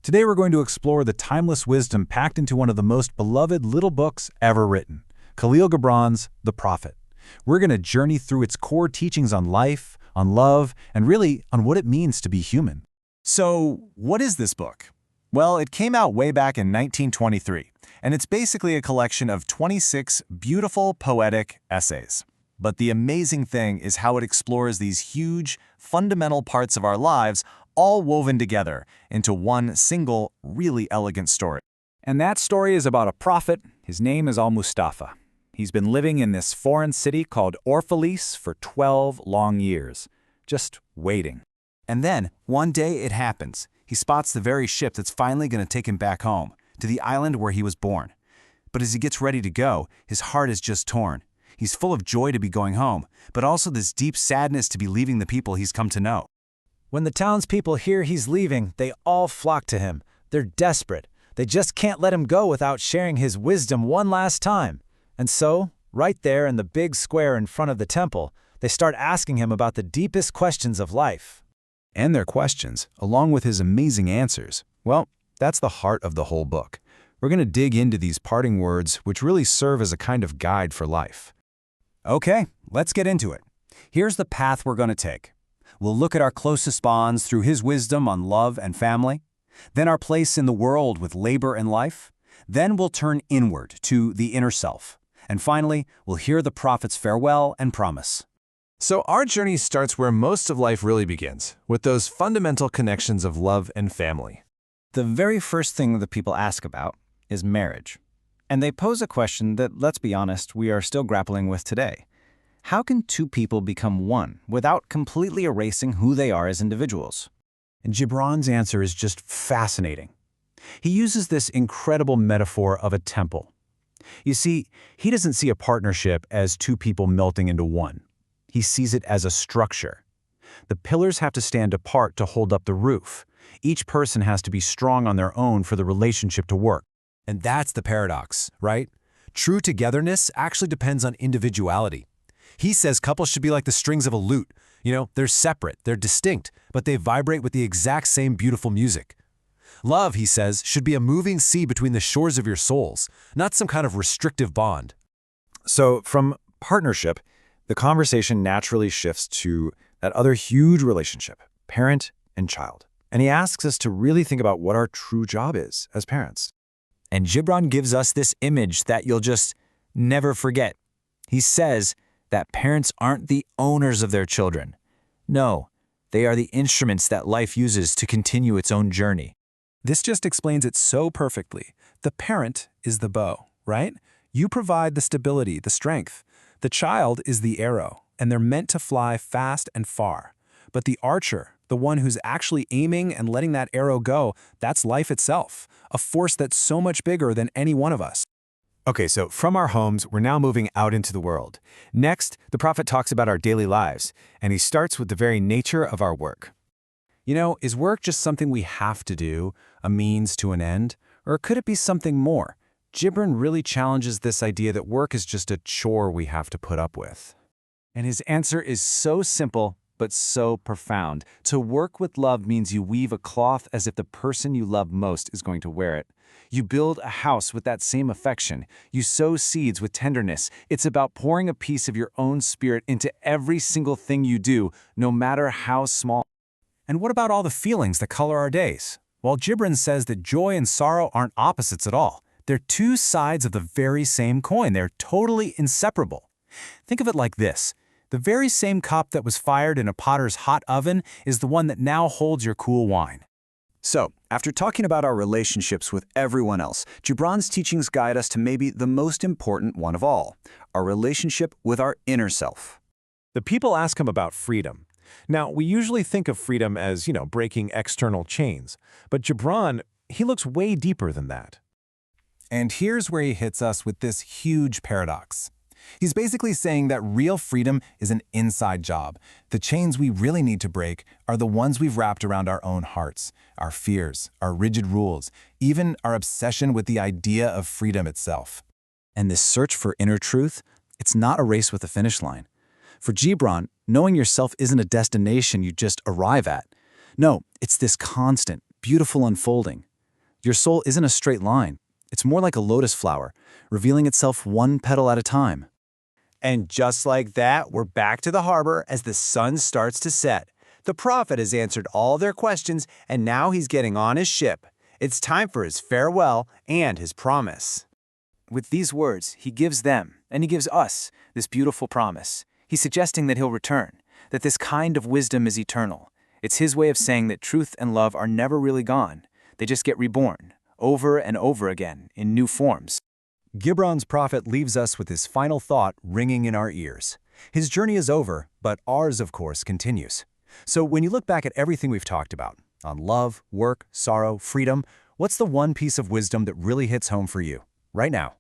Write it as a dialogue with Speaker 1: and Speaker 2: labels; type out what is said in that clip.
Speaker 1: Today we're going to explore the timeless wisdom packed into one of the most beloved little books ever written, Kahlil Gibran's The Prophet. We're going to journey through its core teachings on life, on love, and really on what it means to be human.
Speaker 2: So, what is this book? Well, it came out way back in 1923, and it's basically a collection of 26 beautiful poetic essays. But the amazing thing is how it explores these huge, fundamental parts of our lives all woven together into one single, really elegant story.
Speaker 3: And that story is about a prophet. His name is Almustafa. He's been living in this foreign city called Orphalese for 12 long years, just waiting.
Speaker 2: And then, one day it happens. He spots the very ship that's finally going to take him back home, to the island where he was born. But as he gets ready to go, his heart is just torn. He's full of joy to be going home, but also this deep sadness to be leaving the people he's come to know.
Speaker 3: When the townspeople hear he's leaving, they all flock to him. They're desperate. They just can't let him go without sharing his wisdom one last time. And so, right there in the big square in front of the temple, they start asking him about the deepest questions of life.
Speaker 1: And their questions, along with his amazing answers, well, that's the heart of the whole book. We're going to dig into these parting words, which really serve as a kind of guide for life.
Speaker 2: Okay, let's get into it. Here's the path we're going to take. We'll look at our closest bonds through his wisdom on love and family, then our place in the world with labor and life, then we'll turn inward to the inner self, and finally, we'll hear the prophet's farewell and promise.
Speaker 4: So our journey starts where most of life really begins, with those fundamental connections of love and family.
Speaker 5: The very first thing that people ask about is marriage. And they pose a question that, let's be honest, we are still grappling with today. How can two people become one without completely erasing who they are as individuals?
Speaker 1: And Gibran's answer is just fascinating. He uses this incredible metaphor of a temple. You see, he doesn't see a partnership as two people melting into one. He sees it as a structure. The pillars have to stand apart to hold up the roof. Each person has to be strong on their own for the relationship to work.
Speaker 6: And that's the paradox, right? True togetherness actually depends on individuality. He says couples should be like the strings of a lute. They're separate, they're distinct, but they vibrate with the exact same beautiful music. Love, he says, should be a moving sea between the shores of your souls, not some kind of restrictive bond.
Speaker 3: So from partnership, the conversation naturally shifts to that other huge relationship, parent and child. And he asks us to really think about what our true job is as parents.
Speaker 2: And Gibran gives us this image that you'll just never forget. He says that parents aren't the owners of their children. No, they are the instruments that life uses to continue its own journey.
Speaker 7: This just explains it so perfectly. The parent is the bow, right? You provide the stability, the strength. The child is the arrow, and they're meant to fly fast and far. But the archer, the one who's actually aiming and letting that arrow go, that's life itself, a force that's so much bigger than any one of us.
Speaker 6: Okay, so from our homes, we're now moving out into the world. Next, the prophet talks about our daily lives, and he starts with the very nature of our work.
Speaker 7: Is work just something we have to do, a means to an end, or could it be something more? Gibran really challenges this idea that work is just a chore we have to put up with.
Speaker 2: And his answer is so simple, but so profound. To work with love means you weave a cloth as if the person you love most is going to wear it. You build a house with that same affection. You sow seeds with tenderness. It's about pouring a piece of your own spirit into every single thing you do, no matter how small.
Speaker 7: And what about all the feelings that color our days? Well, Gibran says that joy and sorrow aren't opposites at all. They're two sides of the very same coin. They're totally inseparable. Think of it like this. The very same cup that was fired in a potter's hot oven is the one that now holds your cool wine.
Speaker 2: So, after talking about our relationships with everyone else, Gibran's teachings guide us to maybe the most important one of all, our relationship with our inner self.
Speaker 4: The people ask him about freedom. Now, we usually think of freedom as, breaking external chains. But Gibran, he looks way deeper than that.
Speaker 7: And here's where he hits us with this huge paradox. He's basically saying that real freedom is an inside job. The chains we really need to break are the ones we've wrapped around our own hearts, our fears, our rigid rules, even our obsession with the idea of freedom itself.
Speaker 3: And this search for inner truth, it's not a race with a finish line. For Gibran, knowing yourself isn't a destination you just arrive at. No, it's this constant, beautiful unfolding. Your soul isn't a straight line. It's more like a lotus flower, revealing itself one petal at a time.
Speaker 1: And just like that, we're back to the harbor as the sun starts to set. The prophet has answered all their questions, and now he's getting on his ship. It's time for his farewell and his promise.
Speaker 3: With these words, he gives them, and he gives us, this beautiful promise. He's suggesting that he'll return, that this kind of wisdom is eternal. It's his way of saying that truth and love are never really gone. They just get reborn, over and over again, in new forms.
Speaker 6: Gibran's prophet leaves us with his final thought ringing in our ears. His journey is over, but ours, of course, continues. So when you look back at everything we've talked about, on love, work, sorrow, freedom, what's the one piece of wisdom that really hits home for you, right now?